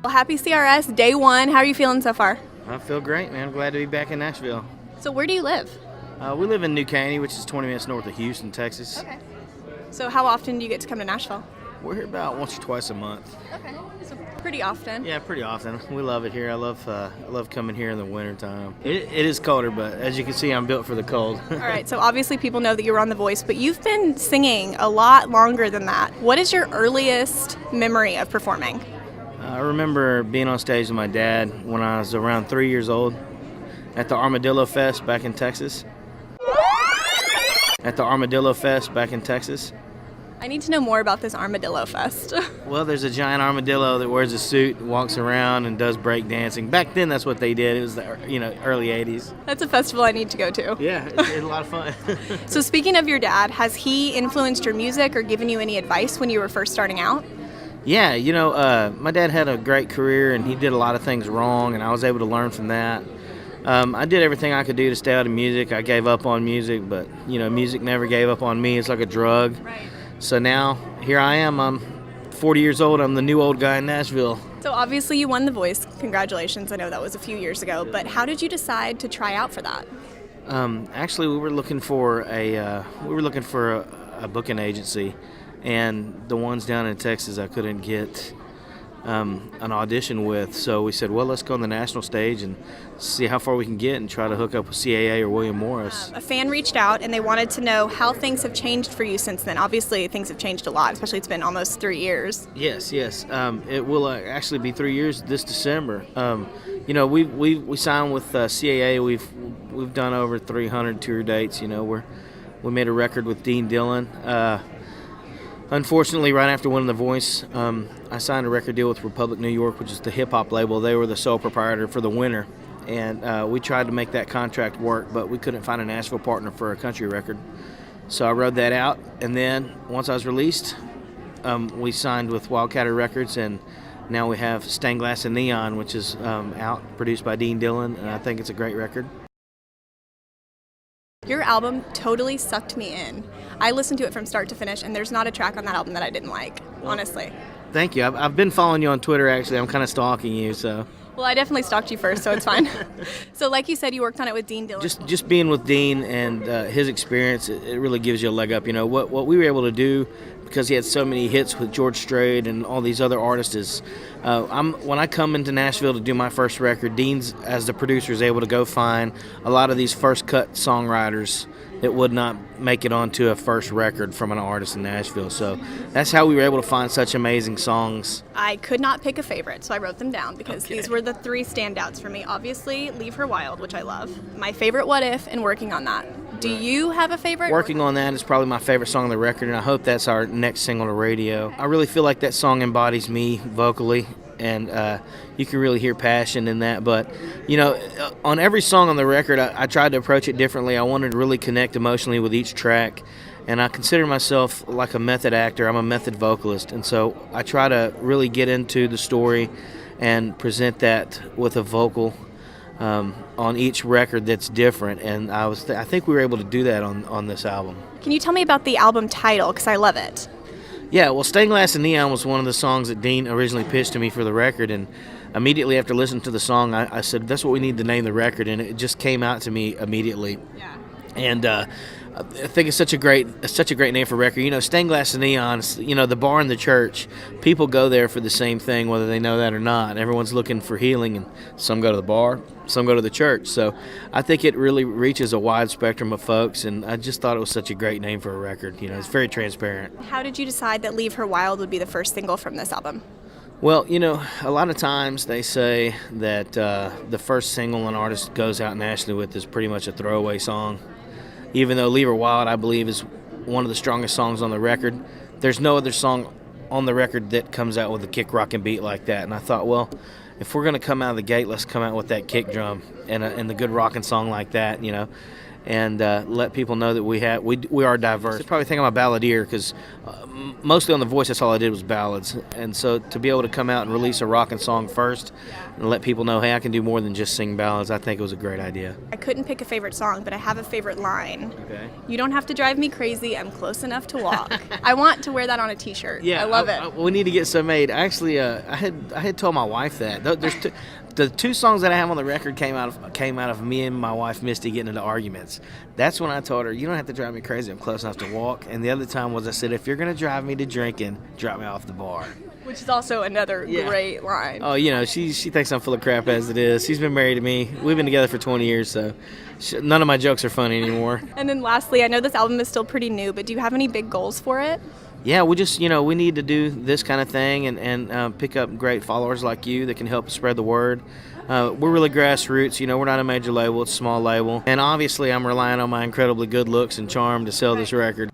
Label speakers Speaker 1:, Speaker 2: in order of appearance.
Speaker 1: Well, happy CRS, day one. How are you feeling so far?
Speaker 2: I feel great, man. I'm glad to be back in Nashville.
Speaker 1: So where do you live?
Speaker 2: We live in New Caney, which is 20 minutes north of Houston, Texas.
Speaker 1: Okay. So how often do you get to come to Nashville?
Speaker 2: We're here about once or twice a month.
Speaker 1: Okay. So pretty often.
Speaker 2: Yeah, pretty often. We love it here. I love coming here in the wintertime. It is colder, but as you can see, I'm built for the cold.
Speaker 1: All right, so obviously people know that you were on The Voice, but you've been singing a lot longer than that. What is your earliest memory of performing?
Speaker 2: I remember being on stage with my dad when I was around 3 years old at the Armadillo Fest back in Texas.
Speaker 1: I need to know more about this Armadillo Fest.
Speaker 2: Well, there's a giant armadillo that wears a suit, walks around, and does break dancing. Back then, that's what they did. It was the early 80s.
Speaker 1: That's a festival I need to go to.
Speaker 2: Yeah, it's a lot of fun.
Speaker 1: So speaking of your dad, has he influenced your music or given you any advice when you were first starting out?
Speaker 2: Yeah, my dad had a great career, and he did a lot of things wrong, and I was able to learn from that. I did everything I could do to stay out of music. I gave up on music, but, music never gave up on me. It's like a drug.
Speaker 1: Right.
Speaker 2: So now, here I am. I'm 40 years old. I'm the new old guy in Nashville.
Speaker 1: So obviously you won The Voice. Congratulations. I know that was a few years ago. But how did you decide to try out for that?
Speaker 2: Actually, we were looking for a booking agency, and the ones down in Texas I couldn't get an audition with. So we said, well, let's go on the national stage and see how far we can get and try to hook up with CAA or William Morris.
Speaker 1: A fan reached out and they wanted to know how things have changed for you since then. Obviously, things have changed a lot, especially it's been almost 3 years.
Speaker 2: Yes. It will actually be 3 years this December. We signed with CAA. We've done over 300 tour dates. We made a record with Dean Dillon. Unfortunately, right after winning The Voice, I signed a record deal with Republic New York, which is the hip-hop label. They were the sole proprietor for the winter, and we tried to make that contract work, but we couldn't find a Nashville partner for a country record. So I rode that out, and then once I was released, we signed with Wildcatter Records, and now we have Stained Glass and Neon, which is out, produced by Dean Dillon, and I think it's a great record.
Speaker 1: Your album totally sucked me in. I listened to it from start to finish, and there's not a track on that album that I didn't like, honestly.
Speaker 2: Thank you. I've been following you on Twitter, actually. I'm kind of stalking you, so.
Speaker 1: Well, I definitely stalked you first, so it's fine. So like you said, you worked on it with Dean Dillon.
Speaker 2: Just being with Dean and his experience, it really gives you a leg up. What we were able to do, because he had so many hits with George Strait and all these other artists, is when I come into Nashville to do my first record, Dean's, as the producer, is able to go find a lot of these first cut songwriters that would not make it onto a first record from an artist in Nashville. So that's how we were able to find such amazing songs.
Speaker 1: I could not pick a favorite, so I wrote them down because These were the three standouts for me. Obviously, Leave Her Wild, which I love. My favorite, What If, and Working on That. Do you have a favorite?
Speaker 2: Working on That is probably my favorite song on the record, and I hope that's our next single to radio. I really feel like that song embodies me vocally, and you can really hear passion in that. But, on every song on the record, I tried to approach it differently. I wanted to really connect emotionally with each track, and I consider myself like a method actor. I'm a method vocalist, and so I try to really get into the story and present that with a vocal on each record that's different, and I think we were able to do that on this album.
Speaker 1: Can you tell me about the album title, because I love it?
Speaker 2: Yeah, well, Stained Glass and Neon was one of the songs that Dean originally pitched to me for the record, and immediately after listening to the song, I said, that's what we need to name the record, and it just came out to me immediately.
Speaker 1: Yeah.
Speaker 2: And I think it's such a great name for a record. Stained Glass and Neon, the bar in the church, people go there for the same thing, whether they know that or not. Everyone's looking for healing, and some go to the bar, some go to the church. So I think it really reaches a wide spectrum of folks, and I just thought it was such a great name for a record. It's very transparent.
Speaker 1: How did you decide that Leave Her Wild would be the first single from this album?
Speaker 2: Well, a lot of times they say that the first single an artist goes out nationally with is pretty much a throwaway song. Even though Leave Her Wild, I believe, is one of the strongest songs on the record, there's no other song on the record that comes out with a kick, rock, and beat like that. And I thought, well, if we're going to come out of the gate, let's come out with that kick drum and the good rocking song like that, and let people know that we are diverse. They probably think I'm a balladeer because mostly on The Voice, that's all I did was ballads. And so to be able to come out and release a rockin' song first and let people know, hey, I can do more than just sing ballads, I think it was a great idea.
Speaker 1: I couldn't pick a favorite song, but I have a favorite line.
Speaker 2: Okay.
Speaker 1: You don't have to drive me crazy. I'm close enough to walk. I want to wear that on a T-shirt.
Speaker 2: Yeah,
Speaker 1: I love it.
Speaker 2: We need to get some made. Actually, I had told my wife that. There's the two songs that I have on the record came out of me and my wife Misty getting into arguments. That's when I told her, you don't have to drive me crazy. I'm close enough to walk. And the other time was I said, if you're gonna drive me to drinking, drop me off the bar.
Speaker 1: Which is also another great line.
Speaker 2: Oh, she thinks I'm full of crap as it is. She's been married to me. We've been together for 20 years, so none of my jokes are funny anymore.
Speaker 1: And then lastly, I know this album is still pretty new, but do you have any big goals for it?
Speaker 2: Yeah, we just, we need to do this kind of thing and pick up great followers like you that can help spread the word. We're really grassroots, we're not a major label, it's a small label. And obviously I'm relying on my incredibly good looks and charm to sell this record.